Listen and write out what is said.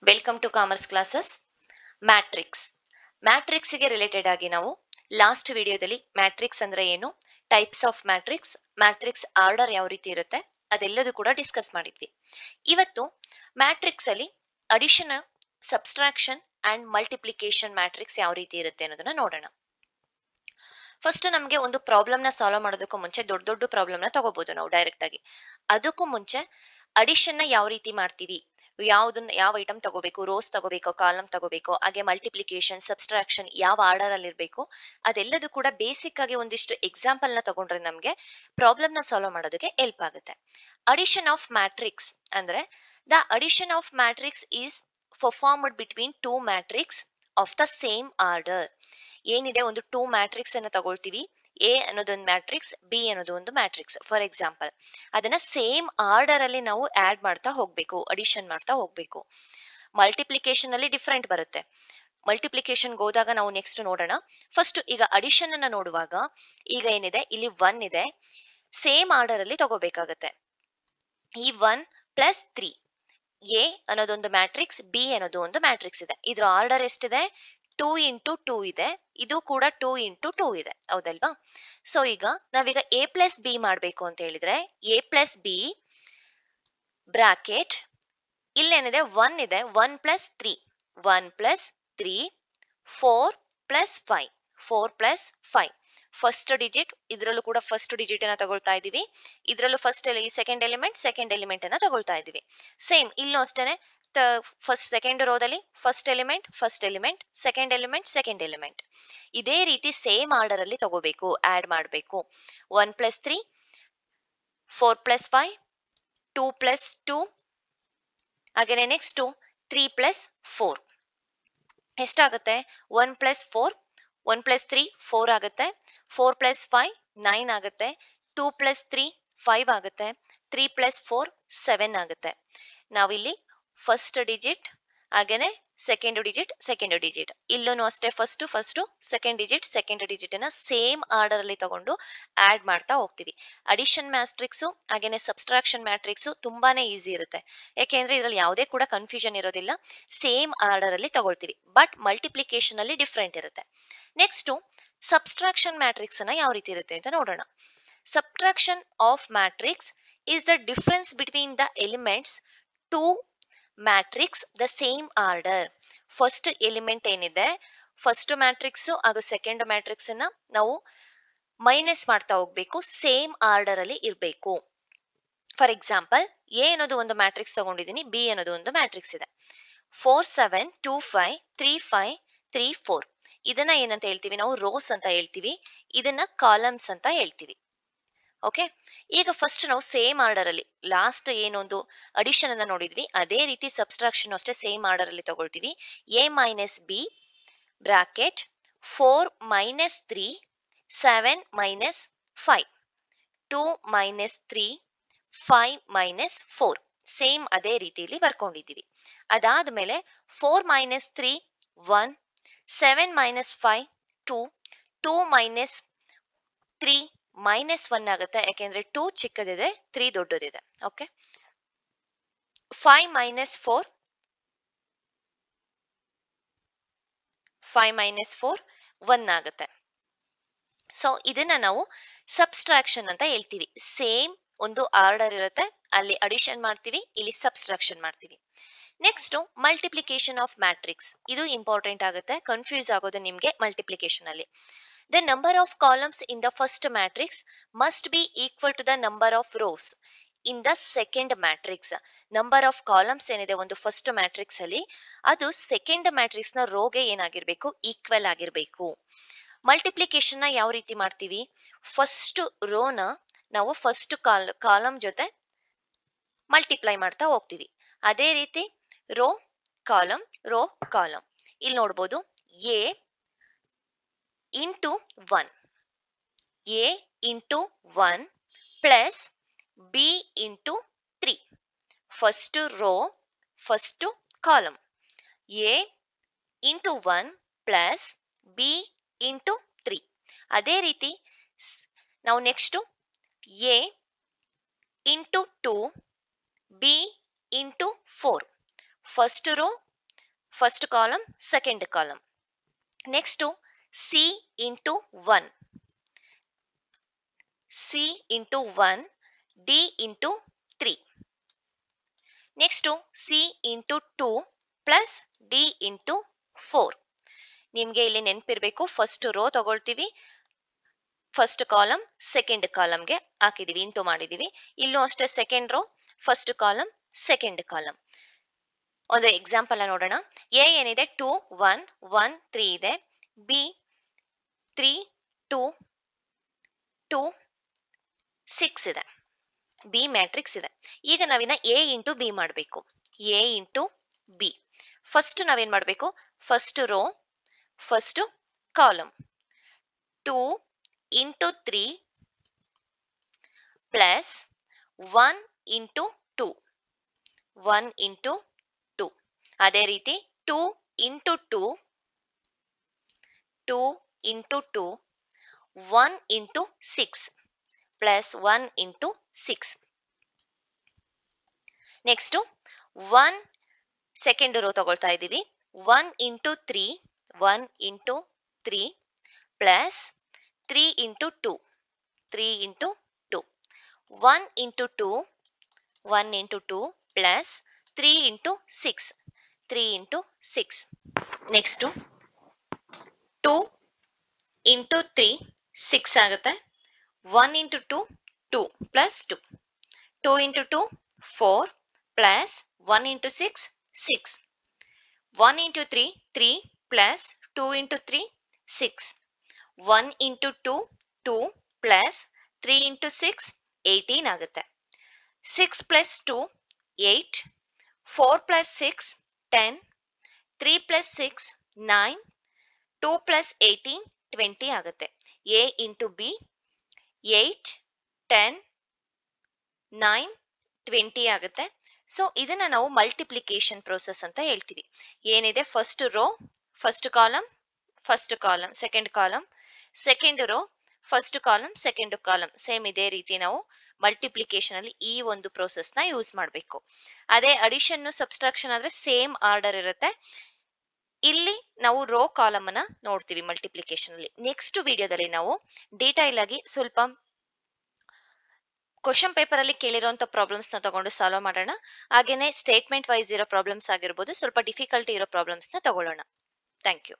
Welcome to commerce classes. Matrix ಮ್ಯಾಟ್ರಿಕ್ಸ್ಗೆ related ಆಗಿ ನಾವು ಲಾಸ್ಟ್ ವಿಡಿಯೋದಲ್ಲಿ ಮ್ಯಾಟ್ರಿಕ್ಸ್ ಅಂದ್ರೆ ಏನು, types of matrix, matrix order ಯಾವ ರೀತಿ ಇರುತ್ತೆ ಅದೆಲ್ಲದೂ ಕೂಡ ಡಿಸ್ಕಸ್ ಮಾಡಿದ್ವಿ. ಇವತ್ತು ಮ್ಯಾಟ್ರಿಕ್ಸ್ ಅಲ್ಲಿ addition, subtraction and multiplication matrix ಯಾವ ರೀತಿ ಇರುತ್ತೆ ಅನ್ನೋದನ್ನ ನೋಡೋಣ. ಫಸ್ಟ್ ನಮಗೆ ಒಂದು ಪ್ರಾಬ್ಲಮ್ ನ ಸಾಲ್ವ್ ಮಾಡೋದಕ್ಕೂ ಮುಂಚೆ ದೊಡ್ಡ ದೊಡ್ಡ ಪ್ರಾಬ್ಲಮ್ ನ ತಗೋಬಹುದು ನಾವು ಡೈರೆಕ್ಟ್ ಆಗಿ. ಅದಕ್ಕೂ ಮುಂಚೆ ಅಡಿಷನ್ ನ ಯಾವ ರೀತಿ ಮಾಡ್ತೀವಿ, ಯಾವ್ದನ್ನ ಯಾವ ಐಟಮ್ ತಗೋಬೇಕು, ರೋಸ್ ತಗೋಬೇಕು, ಕಾಲಮ್ ತಗೋಬೇಕು, ಹಾಗೆ ಮಲ್ಟಿಪ್ಲಿಕೇಶನ್, ಸಬ್ಸ್ಟ್ರಾಕ್ಷನ್ ಯಾವ ಆರ್ಡರ್ ಅಲ್ಲಿ ಇರಬೇಕು, ಅದೆಲ್ಲದೂ ಕೂಡ ಬೇಸಿಕ್ ಆಗಿ ಒಂದಿಷ್ಟು ಎಕ್ಸಾಂಪಲ್ ನ ತಗೊಂಡ್ರೆ ನಮಗೆ ಪ್ರಾಬ್ಲಮ್ ನ ಸಾಲ್ವ್ ಮಾಡೋದಕ್ಕೆ ಹೆಲ್ಪ್ ಆಗುತ್ತೆ. ಅಡಿಷನ್ ಆಫ್ ಮ್ಯಾಟ್ರಿಕ್ಸ್ ಅಂದ್ರೆ the addition of matrix is performed between two matrix of the same order. ಏನಿದೆ, ಒಂದು ಟೂ ಮ್ಯಾಟ್ರಿಕ್ಸ್ ಅನ್ನ ತಗೊಳ್ತೀವಿ. ಎ ಅನ್ನೋದೊಂದು ಮ್ಯಾಟ್ರಿಕ್ಸ್, ಬಿ ಅನ್ನೋದು ಒಂದು ಮ್ಯಾಟ್ರಿಕ್ಸ್ ಫಾರ್ ಎಕ್ಸಾಂಪಲ್. ಅದನ್ನ ಸೇಮ್ ಆರ್ಡರ್ ಅಲ್ಲಿ ನಾವು ಆಡ್ ಮಾಡ್ತಾ ಹೋಗ್ಬೇಕು, ಅಡಿಷನ್ ಮಾಡ್ತಾ ಹೋಗ್ಬೇಕು. ಮಲ್ಟಿಪ್ಲಿಕೇಶನ್ ಅಲ್ಲಿ ಡಿಫ್ರೆಂಟ್ ಬರುತ್ತೆ. ಮಲ್ಟಿಪ್ಲಿಕೇಶನ್ ಹೋದಾಗ ನಾವು ನೆಕ್ಸ್ಟ್ ನೋಡೋಣ. ಫಸ್ಟ್ ಈಗ ಅಡಿಷನ್ ಅನ್ನ ನೋಡುವಾಗ ಈಗ ಏನಿದೆ, ಇಲ್ಲಿ 1 ಇದೆ, ಸೇಮ್ ಆರ್ಡರ್ ಅಲ್ಲಿ ತಗೋಬೇಕಾಗತ್ತೆ. ಈ 1 ಪ್ಲಸ್ 3, ಎ ಅನ್ನೋದೊಂದು ಮ್ಯಾಟ್ರಿಕ್ಸ್, ಬಿ ಅನ್ನೋದು ಒಂದು ಮ್ಯಾಟ್ರಿಕ್ಸ್ ಇದೆ. ಇದ್ರ ಆರ್ಡರ್ ಎಷ್ಟಿದೆ, 2 ಇಂಟು 2 ಇದೆ, ಇದು ಕೂಡ 2 ಇಂಟು 2 ಇದೆ, ಹೌದಲ್ವಾ? ಸೊ ಈಗ ನಾವೀಗ ಎ ಪ್ಲಸ್ ಬಿ ಮಾಡಬೇಕು ಅಂತ ಹೇಳಿದ್ರೆ ಎ ಪ್ಲಸ್ ಬಿ ಬ್ರಾಕೆಟ್, ಇಲ್ಲೇನಿದೆ 1 ಇದೆ, 1 plus 3, 1 plus 3, 4 plus 5, 4 plus 5. First digit, ಇದರಲ್ಲೂ ಕೂಡ ಫಸ್ಟ್ ಡಿಜಿಟ್ ಅನ್ನ ತಗೊಳ್ತಾ ಇದೀವಿ. ಇದರಲ್ಲೂ ಫಸ್ಟ್ ಸೆಕೆಂಡ್ ಎಲಿಮೆಂಟ್ ಅನ್ನ ತಗೊಳ್ತಾ ಇದೀವಿ. ಸೇಮ್ ಇಲ್ಲೂ ಅಷ್ಟೇನೆ, ಫಸ್ಟ್ ಸೆಕೆಂಡ್ ರೋದಲ್ಲಿ ಫಸ್ಟ್ ಎಲಿಮೆಂಟ್, ಸೆಕೆಂಡ್ ಎಲಿಮೆಂಟ್. ಇದೇ ರೀತಿ ಸೇಮ್ ಆರ್ಡರ್ ಅಲ್ಲಿ ತಗೋಬೇಕು, ಆಡ್ ಮಾಡಬೇಕು. 1 ಪ್ಲಸ್ 3, 4 ಪ್ಲಸ್ 5, 2 ಪ್ಲಸ್ 2, ಹಾಗೇನೆ ನೆಕ್ಸ್ಟ್ 3 ಪ್ಲಸ್ 4. ಎಷ್ಟಾಗುತ್ತೆ? 1 ಪ್ಲಸ್ 4, 1 ಪ್ಲಸ್ 3 4 ಆಗುತ್ತೆ, 4 ಪ್ಲಸ್ 5 9 ಆಗುತ್ತೆ, 2 ಪ್ಲಸ್ 3 5 ಆಗುತ್ತೆ, 3 ಪ್ಲಸ್ 4 7 ಆಗುತ್ತೆ. ನಾವಿಲ್ಲಿ ಫಸ್ಟ್ ಡಿಜಿಟ್ ಹಾಗೇನೆ ಸೆಕೆಂಡ್ ಡಿಜಿಟ್, ಇಲ್ಲೂ ಅಷ್ಟೇ ಫಸ್ಟ್ ಸೆಕೆಂಡ್ ಡಿಜಿಟ್ ಅನ್ನ ಸೇಮ್ ಆರ್ಡರ್ ಅಲ್ಲಿ ತಗೊಂಡು ಆಡ್ ಮಾಡ್ತಾ ಹೋಗ್ತೀವಿ. ಅಡಿಷನ್ ಮ್ಯಾಟ್ರಿಕ್ಸ್ ಹಾಗೇನೆ ಸಬ್ಸ್ಟ್ರಾಕ್ಷನ್ ಮ್ಯಾಟ್ರಿಕ್ಸ್ ತುಂಬಾನೇ ಈಸಿ ಇರುತ್ತೆ, ಯಾಕೆಂದ್ರೆ ಇದ್ರಲ್ಲಿ ಯಾವುದೇ ಕೂಡ ಕನ್ಫ್ಯೂಷನ್ ಇರೋದಿಲ್ಲ. ಸೇಮ್ ಆರ್ಡರ್ ಅಲ್ಲಿ ತಗೊಳ್ತೀವಿ. ಬಟ್ ಮಲ್ಟಿಪ್ಲಿಕೇಶನ್ ಅಲ್ಲಿ ಡಿಫ್ರೆಂಟ್ ಇರುತ್ತೆ. ನೆಕ್ಸ್ಟ್ ಸಬ್ಸ್ಟ್ರಾಕ್ಷನ್ ಮ್ಯಾಟ್ರಿಕ್ಸ್ ಅನ್ನ ಯಾವ ರೀತಿ ಇರುತ್ತೆ ಅಂತ ನೋಡೋಣ. Subtraction of matrix is the difference between the elements two matrix the same order. First element ಏನಿದೆ, ಫಸ್ಟ್ ಮ್ಯಾಟ್ರಿಕ್ಸ್ ಹಾಗೂ ಸೆಕೆಂಡ್ ಮ್ಯಾಟ್ರಿಕ್ಸ್ ಅನ್ನ ನಾವು ಮೈನಸ್ ಮಾಡ್ತಾ ಹೋಗ್ಬೇಕು, ಸೇಮ್ ಆರ್ಡರ್ ಅಲ್ಲಿ ಇರಬೇಕು. ಫಾರ್ ಎಕ್ಸಾಂಪಲ್, ಎ ಅನ್ನೋದು ಒಂದು ಮ್ಯಾಟ್ರಿಕ್ಸ್ ತಗೊಂಡಿದ್ದೀನಿ, ಬಿ ಅನ್ನೋದು ಒಂದು ಮ್ಯಾಟ್ರಿಕ್ಸ್ ಇದೆ. 4 7 2 5 3 5 3 4. ಇದನ್ನ ಏನಂತ ಹೇಳ್ತೀವಿ ನಾವು? ರೋಸ್ ಅಂತ ಹೇಳ್ತೀವಿ. ಇದನ್ನ ಕಾಲಮ್ಸ್ ಅಂತ ಹೇಳ್ತೀವಿ. ಓಕೆ, ಈಗ ಫಸ್ಟ್ ನಾವು ಸೇಮ್ ಆರ್ಡರ್ ಅಲ್ಲಿ ಲಾಸ್ಟ್ ಏನೊಂದು ಅಡಿಷನ್ ಅನ್ನ ನೋಡಿದ್ವಿ, ಅದೇ ರೀತಿ ಸಬ್ಸ್ಟ್ರಾಕ್ಷನ್ ಅಷ್ಟೇ ಸೇಮ್ ಆರ್ಡರ್ ಅಲ್ಲಿ ತಗೊಳ್ತೀವಿ. A minus B bracket 4 minus 3 7 minus 5, 2 minus 3 5 minus 4. Same ಅದೇ ರೀತಿಯಲ್ಲಿ ಬರ್ಕೊಂಡಿದ್ದೀವಿ. ಅದಾದ್ಮೇಲೆ 4 ಮೈನಸ್ 3 1, 7 ಮೈನಸ್ 5 2, 2 ಮೈನಸ್ 3 ಮೈನಸ್ 1 ಆಗುತ್ತೆ, ಯಾಕೆಂದ್ರೆ 2 ಚಿಕ್ಕದಿದೆ, 3 ದೊಡ್ಡದಿದೆ. ಓಕೆ, 5 ಮೈನಸ್ 4 1 ಆಗುತ್ತೆ. ಸೊ ಇದನ್ನ ನಾವು ಸಬ್ಸ್ಟ್ರಾಕ್ಷನ್ ಅಂತ ಹೇಳ್ತೀವಿ. ಸೇಮ್ ಒಂದು ಆರ್ಡರ್ ಇರುತ್ತೆ, ಅಲ್ಲಿ ಅಡಿಷನ್ ಮಾಡ್ತೀವಿ, ಇಲ್ಲಿ ಸಬ್ಸ್ಟ್ರಾಕ್ಷನ್ ಮಾಡ್ತೀವಿ. Next multiplication of matrix. ಇದು ಇಂಪಾರ್ಟೆಂಟ್ ಆಗುತ್ತೆ, ಕನ್ಫ್ಯೂಸ್ ಆಗೋದು ನಿಮ್ಗೆ ಮಲ್ಟಿಪ್ಲಿಕೇಶನ್ ಅಲ್ಲಿ. The number of columns in the first matrix must be equal to the number of rows in the second matrix. Number of columns ಏನಿದೆ ಒಂದು first matrix ಅಲ್ಲಿ, ಅದು second matrix ನ ರೋಗೆ ಏನಾಗಿರ್ಬೇಕು? ಈಕ್ವಲ್ ಆಗಿರ್ಬೇಕು. ಮಲ್ಟಿಪ್ಲಿಕೇಶನ್ ನ ಯಾವ ರೀತಿ ಮಾಡ್ತೀವಿ? ಫಸ್ಟ್ ರೋನ ನಾವು ಫಸ್ಟ್ ಕಾಲಮ್ ಜೊತೆ ಮಲ್ಟಿಪ್ಲೈ ಮಾಡ್ತಾ ಹೋಗ್ತೀವಿ. ಅದೇ ರೀತಿ ರೋ ಕಾಲಮ್. ಇಲ್ಲಿ ನೋಡ್ಬೋದು, A into 1, A into 1 plus B into 3. First row first column, A into 1 plus B into 3. ಅದೇ ರೀತಿ ನಾವು next A into 2 B into 4. First row first column second column. Next C into 1, C into 1, D into 3. Next C into 2 plus D into 4. ನಿಮ್ಗೆ ಇಲ್ಲಿ ನೆನಪಿರ್ಬೇಕು, first row ತಗೊಳ್ತೀವಿ, first column second ಕಾಲಮ್ಗೆ ಹಾಕಿದೀವಿ, into ಮಾಡಿದೀವಿ. ಇಲ್ಲೂ ಅಷ್ಟೇ second row first column second column. ಒಂದು example ನೋಡೋಣ. A ಏನಿದೆ 2 1 1 3 ಇದೆ. ಬಿ 3 2 2 6 ಇದೆ. ಬಿ ಮ್ಯಾಟ್ರಿಕ್ಸ್ ಇದೆ. ಈಗ ನಾವಿನ್ನ ಎ ಇಂಟು ಬಿ ಮಾಡಬೇಕು. A into B. ಫಸ್ಟ್ ನಾವೇನ್ ಮಾಡಬೇಕು, first row first column 2 into 3 plus 1 into 2, 1 into 2. ಅದೇ ರೀತಿ 2 into 2, 2 into 2, 1 into 6 plus 1 into 6. Next 1 second row ತಗೊಳ್ತಾ ಇದ್ದೀವಿ. 1 into 3, 1 into 3 plus 3 into 2, 3 into 2, 1 into 2, 1 into 2 plus 3 into 6, 3 into 6. Next 2 into 3 6 ಆಗುತ್ತೆ. 1 into 2 2 plus 2, 2 into 2 4 plus 1 into 6 6, 1 into 3 3 plus 2 into 3 6, 1 into 2 2 plus 3 into 6 18 ಆಗುತ್ತೆ. 6 plus 2 8, 4 plus 6 10, 3 plus 6 9, 2 plus 18 20 ಆಗುತ್ತೆ. A into B 8 10 9 20 ಆಗುತ್ತೆ. So ಇದನ್ನ ನಾವು multiplication process ಅಂತ ಹೇಳ್ತೀವಿ. ಏನಿದೆ first row first column second column, second row first column second column, same ಇದೇ ರೀತಿ ನಾವು ಮಲ್ಟಿಪ್ಲಿಕೇಶನ್ ಅಲ್ಲಿ ಈ ಒಂದು ಪ್ರೋಸೆಸ್ ನ ಯೂಸ್ ಮಾಡಬೇಕು. ಅದೇ ಅಡಿಷನ್ ಸಬ್ಸ್ಟ್ರಾಕ್ಷನ್ ಆದ್ರೆ ಸೇಮ್ ಆರ್ಡರ್ ಇರುತ್ತೆ. ಇಲ್ಲಿ ನಾವು ರೋ ಕಾಲಮ್ ಅನ್ನ ನೋಡ್ತೀವಿ ಮಲ್ಟಿಪ್ಲಿಕೇಶನ್ ಅಲ್ಲಿ. ನೆಕ್ಸ್ಟ್ ವಿಡಿಯೋದಲ್ಲಿ ನಾವು ಡೀಟೈಲ್ ಆಗಿ ಸ್ವಲ್ಪ ಕ್ವಶನ್ ಪೇಪರ್ ಅಲ್ಲಿ ಕೇಳಿರುವಂತ ಪ್ರಾಬ್ಲಮ್ಸ್ ನ ತಗೊಂಡು ಸಾಲ್ವ್ ಮಾಡೋಣ. ಹಾಗೇನೆ ಸ್ಟೇಟ್ಮೆಂಟ್ ವೈಸ್ ಇರೋ ಪ್ರಾಬ್ಲಮ್ಸ್ ಆಗಿರ್ಬೋದು, ಸ್ವಲ್ಪ ಡಿಫಿಕಲ್ಟಿ ಇರೋ ಪ್ರಾಬ್ಲಮ್ಸ್ ನ ತಗೊಳ್ಳೋಣ. Thank you.